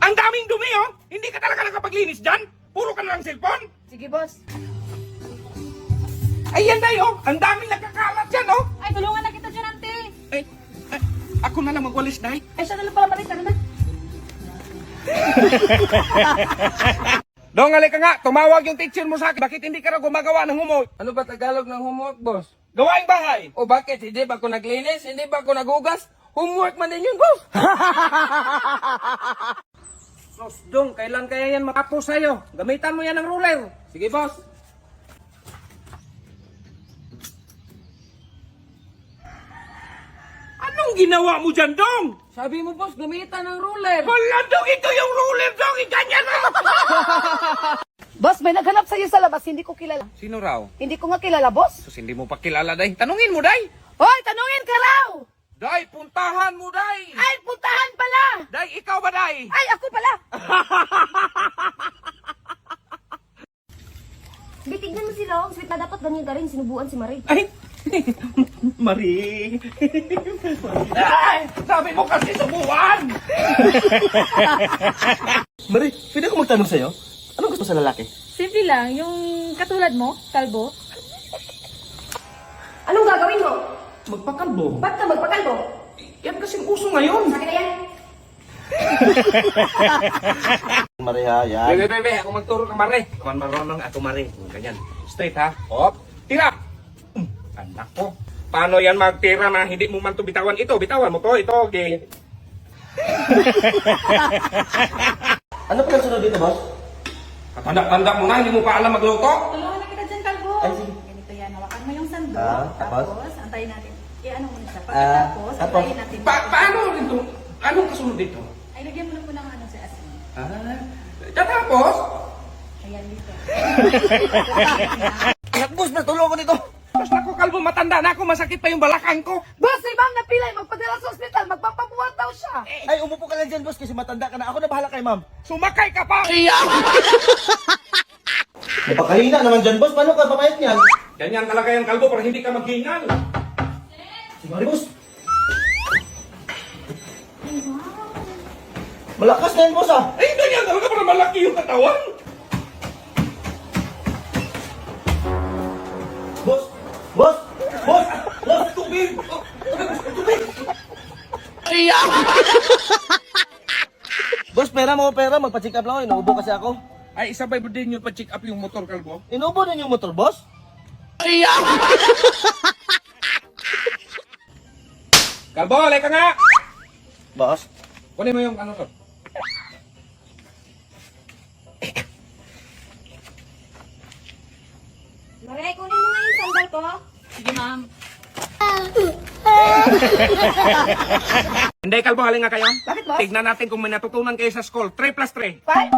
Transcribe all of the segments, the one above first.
Ang daming dumi, oh! Hindi ka talaga nakapaglinis dyan? Puro ka na lang cellphone? Sige, boss. Ayan, Day, oh! Ang daming nagkakalat dyan, oh! Ay, tulungan na kita dyan, ante. Ay, ako na lang magwalis, Day. Ay, siya na lang pala, Marit. Tara na. Dong, halika nga. Tumawag yung teacher mo sa akin. Bakit hindi ka na gumagawa ng homework? Ano ba Tagalog ng homework, boss? Gawaing bahay. O bakit? Hindi ba ako naglinis? Hindi ba ako nagugas? Homework man din yun, boss! Boss, Dong, kailan kaya yan matapos sa'yo? Gamitan mo yan ng ruler. Sige, boss. Anong ginawa mo dyan, Dong? Sabi mo, boss, gamitan ng ruler. Hala, Dong, ito yung ruler, Dong. Ganyan na. Boss, may naghanap sa'yo sa labas. Hindi ko kilala. Sino raw? Hindi ko nga kilala, boss. Sus, hindi mo pa kilala, Day. Tanungin mo, Day. Hoy, tanungin ka raw! Day, puntahan mo, Day. Ay, puntahan pala! Day, ikaw ba, Day? Ay, ako pala! Di, tignan mo sila. Ang sweet na dapat ganyan ka rin. Sinubuan si Marie. Ay, Marie. Ay, sabi mo kasi subuan. Marie, pwede ko magtanong sa'yo? Anong gusto sa lalaki? Simple lang, yung katulad mo, kalbo. Anong gagawin mo? Magpakalbo. Ba't ka magpakalbo? Yan kasing uso ngayon. Sa akin na yan. Marie ha, yan. Bebe, ako magturo ka, Mare. Kuman marunong ako, Mare. Ganyan. Straight, ha? Hop. Tira. Anak ko. Paano yan magtira na hindi mo man to bitawan? Ito, bitawan mo to. Ito, okay. Ano pa sunod dito, boss? Katanda-tanda mo na, hindi mo pa alam magluto. Tulungan na kita dyan, kalbo. Ay, sige. Ganito yan, hawakan mo yung sando. Tapos? Antayin natin. I-ano mo na siya. Tapos? Antayin natin. Paano rin to? Anong kasunod dito? Ay, lagyan mo na po ng ano sa asin. Tapos? Ayan dito. Anak, boss, natulong ko dito. Tapos naku, kalbo, matanda na ako. Masakit pa yung balakang ko. Boss, si ma'am napilay. Magpadala sa ospital. Magpapabuhat daw siya. Ay, umupo ka lang dyan, boss, kasi matanda ka na. Ako na bahala kay ma'am. Sumakay ka pa. Napakahina naman dyan, boss. Paano ka pamayat niyan? Ganyan talaga yung kalbo para hindi ka maghingal. Si Marie, boss. Malakas na yan, boss, ah. Ay, ganyan talaga para malaki yung katawan. Boss, boss, boss, boss. Tubig. Boss, pera mo, pera. Magpa-check up lang ako. Inuubo kasi ako. Ay, isabay mo din yung pa-check up yung motor, kalbo. Inuubo din yung motor, boss. Kalbo, alay ka nga. Boss? Kunin mo yung ano to. Marie, kunin mo nga yung sandal ko. Sige, ma'am. Hindi, kalbo, halin nga kayo. Bakit, boss? Tignan natin kung may natutunan kayo sa school. 3 plus 3. Five?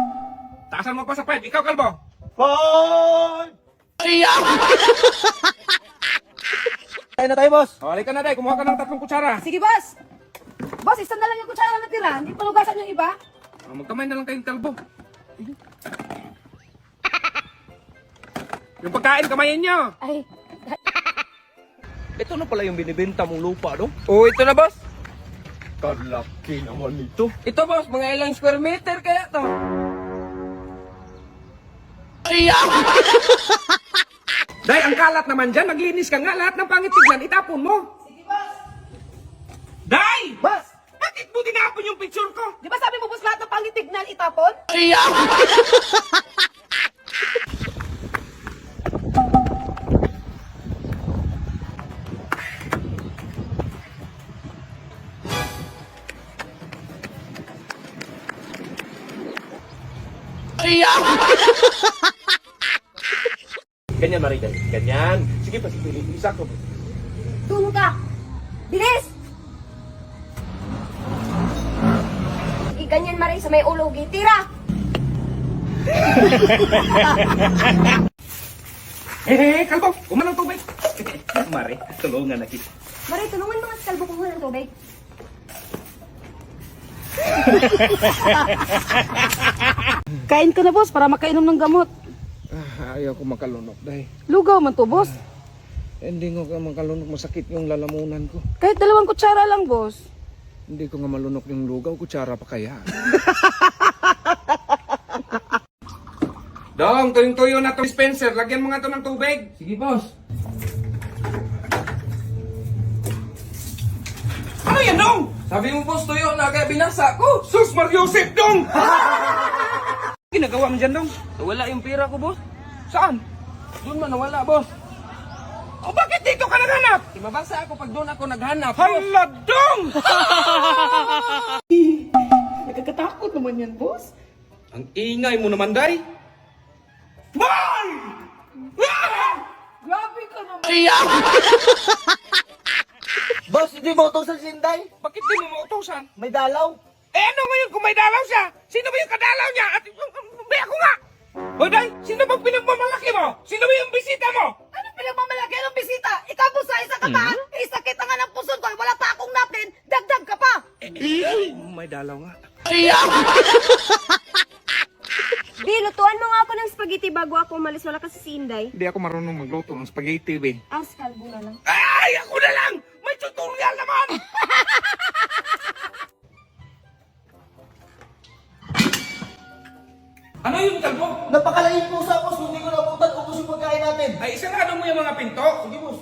Taasan mo pa sa 5. Ikaw, kalbo. Boy! Tayo na tayo, boss. O, halika na, Day. Kumuha ka ng 3 kutsara. Sige, boss. Boss, isa na lang yung kutsara na natira. Hindi pa lugasan yung iba. O, magkamay na lang kayong kalbo. Yung pagkain, kamayin nyo. Ay, Ito na pala yung binibenta mong lupa, no? O, ito na, boss. Kalaki naman ito. Ito, boss, mga ilang square meter kaya to. Day, ang kalat naman dyan. Maglinis ka nga. Lahat ng pangit tignan, itapon mo. sige, boss. Day! Boss, Bakit mo tinapon yung picture ko? di ba sabi mo, boss, lahat ng pangitignan itapon? Ganyan, Marie, ganyan. Sige pa, sige. Isa ko. Tulong ka. Bilis! Ganyan, Marie, sa may ulo. Tira! Kalbo, kumanang tubig. Mare, tulungan na kita. Marie, tulungan mga kalbo ko ng tubig. Kain ka na, boss, para makainom ng gamot. Ayaw ko makalunok, Day. Lugaw man to, boss. Hindi ko ka makalunok. Masakit yung lalamunan ko. Kahit 2 kutsara lang, boss. Hindi ko nga malunok yung lugaw. Kutsara pa kaya. Dong, tuyong-tuyo na to dispenser. Lagyan mo nga to ng tubig. Sige, boss. Ano yan, Dong? Sabi mo, boss, tuyo na kaya binasa ko. Sus Mariusip, Dong! Ginagawa mo dyan, Dong? Nawala yung pera ko, boss. Saan? Doon man nawala, boss. O bakit dito ka naghanap? Mabasa ako pag doon ako naghanap, boss. Hala, Dong! Nakakatakot naman yan, boss. Ang ingay mo naman, Day. Boy! Ah! Grabe ka naman. Boss, hindi mo utosan si Inday. Bakit di mo mautusan? May dalaw. Eh ano ngayon kung may dalaw siya? Sino ba yung kadalaw niya? At may ako nga! O Day, sino bang pinagmamalaki mo? Sino ba yung bisita mo? Anong pinagmamalaki ng bisita? Ikaw po sa isa ka pa? Sakit na nga ng puson ko. Wala pa akong natin. Dagdag ka pa. May dalaw nga. Di, lutuan mo nga ako ng spaghetti bago ako umalis. Wala kasi si Inday. Hindi ako marunong magluto ng spaghetti, be. Askalbo na lang. Ay, ako na lang! May tutorial naman! Ano yung kalbo? Napakalaking pusa, boss. Hindi ko nabutan. Ubus yung pagkain natin. Ay, isarado mo yung mga pinto. Sige, boss.